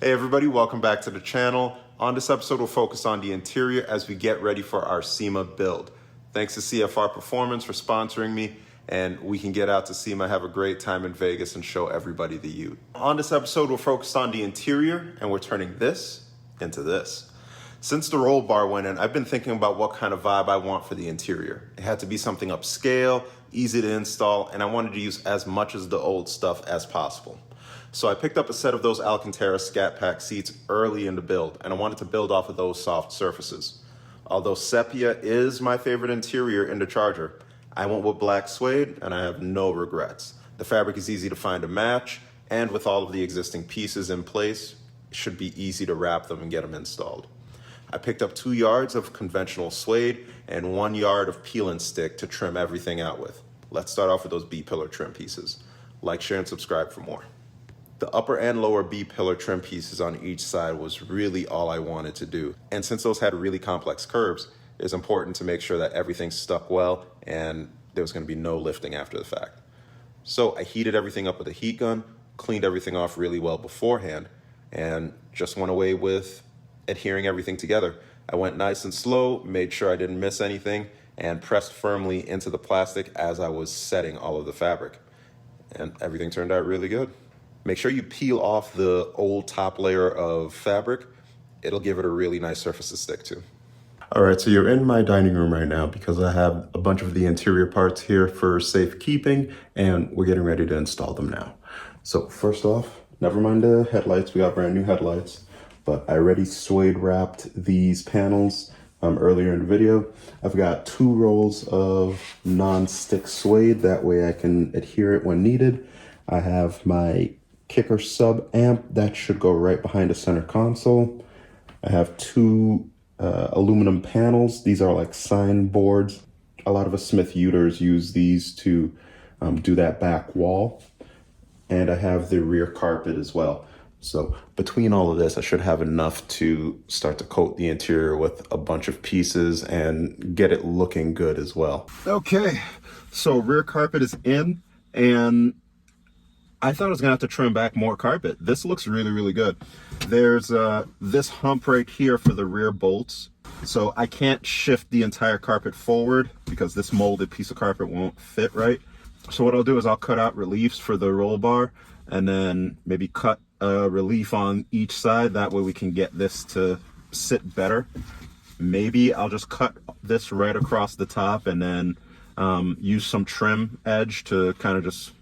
Hey everybody, welcome back to the channel. On this episode, we'll focus on the interior as we get ready for our SEMA build. Thanks to CFR Performance for sponsoring me, and we can get out to SEMA, have a great time in Vegas, and show everybody the Ute. On this episode, we're focused on the interior, and we're turning this into this. Since the roll bar went in, I've been thinking about what kind of vibe I want for the interior. It had to be something upscale, easy to install, and I wanted to use as much of the old stuff as possible. So I picked up a set of those Alcantara Scat Pack seats early in the build, and I wanted to build off of those soft surfaces. Although sepia is my favorite interior in the Charger, I went with black suede, and I have no regrets. The fabric is easy to find a match, and with all of the existing pieces in place, it should be easy to wrap them and get them installed. I picked up 2 yards of conventional suede and 1 yard of peel and stick to trim everything out with. Let's start off with those B-pillar trim pieces. Like, share, and subscribe for more. The upper and lower B-pillar trim pieces on each side was really all I wanted to do. And since those had really complex curves, it's important to make sure that everything stuck well and there was going to be no lifting after the fact. So I heated everything up with a heat gun, cleaned everything off really well beforehand, and just went away with adhering everything together. I went nice and slow, made sure I didn't miss anything, and pressed firmly into the plastic as I was setting all of the fabric. And everything turned out really good. Make sure you peel off the old top layer of fabric. It'll give it a really nice surface to stick to. All right, so you're in my dining room right now because I have a bunch of the interior parts here for safekeeping, and we're getting ready to install them now. So first off, never mind the headlights. We got brand new headlights, but I already suede wrapped these panels earlier in the video. I've got 2 rolls of non-stick suede. That way I can adhere it when needed. I have my kicker sub amp that should go right behind the center console. I have 2 aluminum panels. These are like sign boards. A lot of us Smyth Uters use these to do that back wall. And I have the rear carpet as well. So between all of this, I should have enough to start to coat the interior with a bunch of pieces and get it looking good as well. Okay, so rear carpet is in, and I thought I was gonna have to trim back more carpet. This looks really, really good. There's this hump right here for the rear bolts. So I can't shift the entire carpet forward because this molded piece of carpet won't fit right. So what I'll do is I'll cut out reliefs for the roll bar and then maybe cut a relief on each side. That way we can get this to sit better. Maybe I'll just cut this right across the top and then use some trim edge to kind of just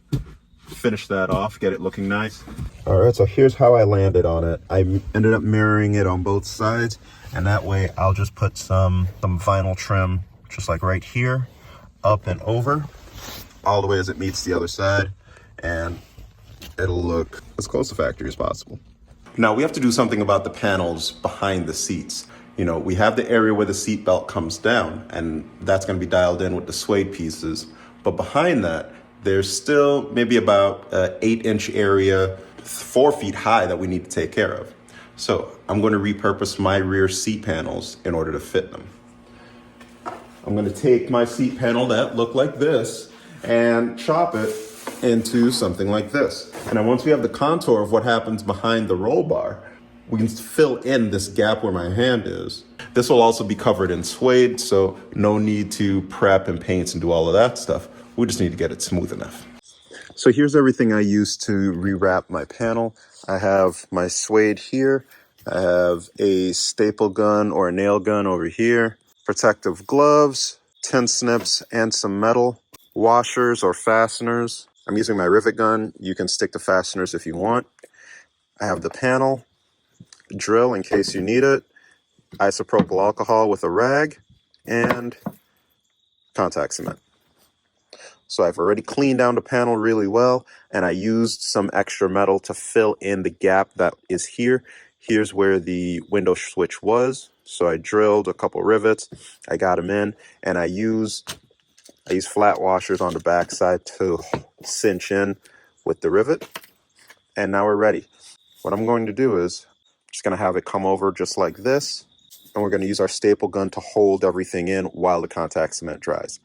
finish that off, get it looking nice. All right, so here's how I landed on it. I ended up mirroring it on both sides, and that way I'll just put some vinyl trim just like right here, up and over, all the way as it meets the other side, and it'll look as close to factory as possible. Now we have to do something about the panels behind the seats. You know, we have the area where the seat belt comes down, and that's going to be dialed in with the suede pieces, but behind that, there's still maybe about an 8-inch area, 4 feet high, that we need to take care of. So I'm going to repurpose my rear seat panels in order to fit them. I'm going to take my seat panel that looked like this and chop it into something like this. And then once we have the contour of what happens behind the roll bar, we can fill in this gap where my hand is. This will also be covered in suede, so no need to prep and paint and do all of that stuff. We just need to get it smooth enough. So here's everything I used to rewrap my panel. I have my suede here. I have a staple gun or a nail gun over here, protective gloves, tin snips, and some metal, washers or fasteners. I'm using my rivet gun. You can stick the fasteners if you want. I have the panel, drill in case you need it, isopropyl alcohol with a rag, and contact cement. So I've already cleaned down the panel really well, and I used some extra metal to fill in the gap that is here. Here's where the window switch was. So I drilled a couple rivets, I got them in, and I use flat washers on the back side to cinch in with the rivet. And now we're ready. What I'm going to do is I'm just going to have it come over just like this, and we're going to use our staple gun to hold everything in while the contact cement dries.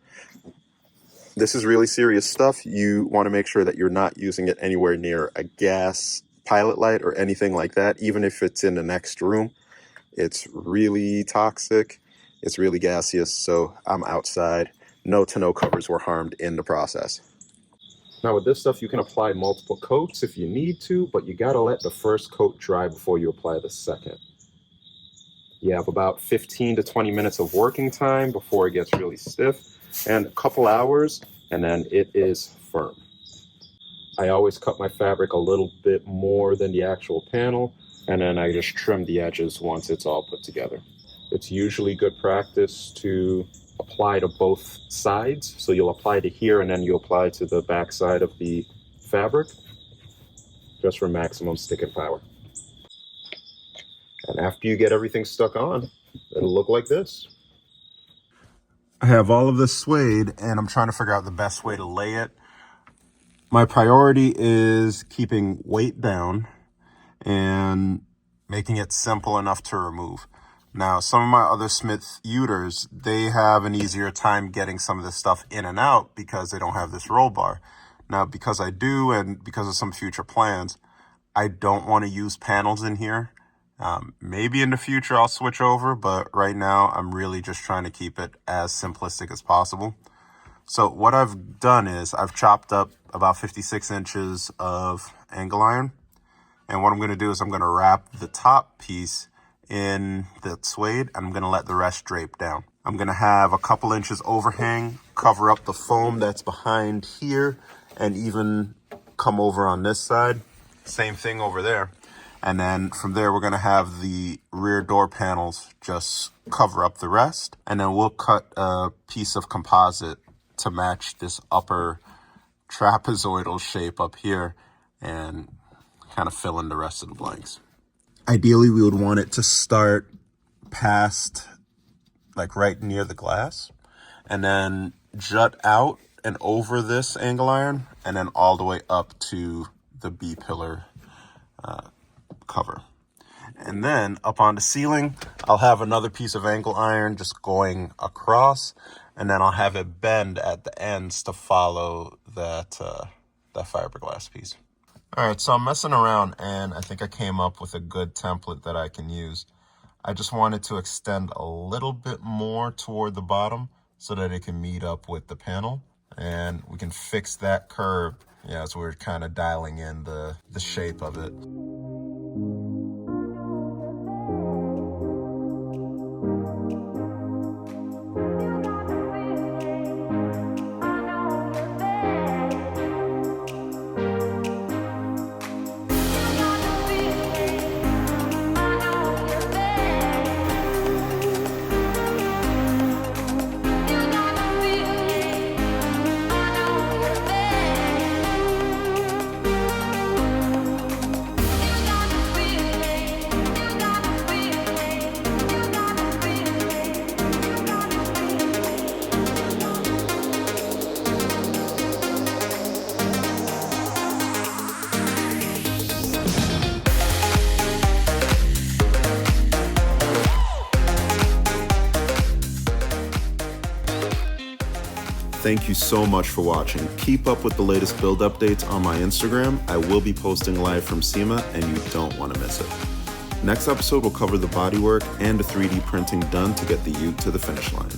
This is really serious stuff. You want to make sure that you're not using it anywhere near a gas pilot light or anything like that, even if it's in the next room, it's really toxic. It's really gaseous, so I'm outside. No tonneau covers were harmed in the process. Now with this stuff, you can apply multiple coats if you need to, but you gotta let the first coat dry before you apply the second. You have about 15 to 20 minutes of working time before it gets really stiff, and a couple hours, and then it is firm. I always cut my fabric a little bit more than the actual panel, and then I just trim the edges once it's all put together. It's usually good practice to apply to both sides. So you'll apply to here and then you apply to the back side of the fabric, just for maximum stick and power. And after you get everything stuck on, it'll look like this. I have all of this suede and I'm trying to figure out the best way to lay it. My priority is keeping weight down and making it simple enough to remove. Now, some of my other Smyth Uters, they have an easier time getting some of this stuff in and out because they don't have this roll bar. Now, because I do, and because of some future plans, I don't want to use panels in here. Maybe in the future I'll switch over, but right now I'm really just trying to keep it as simplistic as possible. So what I've done is I've chopped up about 56 inches of angle iron. And what I'm going to do is I'm going to wrap the top piece in the suede, and I'm going to let the rest drape down. I'm going to have a couple inches overhang, cover up the foam that's behind here, and even come over on this side. Same thing over there. And then from there, we're going to have the rear door panels just cover up the rest. And then we'll cut a piece of composite to match this upper trapezoidal shape up here and kind of fill in the rest of the blanks. Ideally, we would want it to start past, like right near the glass, and then jut out and over this angle iron, and then all the way up to the B-pillar cover. And then up on the ceiling, I'll have another piece of angle iron just going across, and then I'll have it bend at the ends to follow that fiberglass piece. All right, so I'm messing around and I think I came up with a good template that I can use. I just wanted to extend a little bit more toward the bottom so that it can meet up with the panel, and we can fix that curve as we're kind of dialing in the shape of it. Thank you so much for watching. Keep up with the latest build updates on my Instagram. I will be posting live from SEMA and you don't want to miss it. Next episode will cover the bodywork and the 3D printing done to get the Ute to the finish line.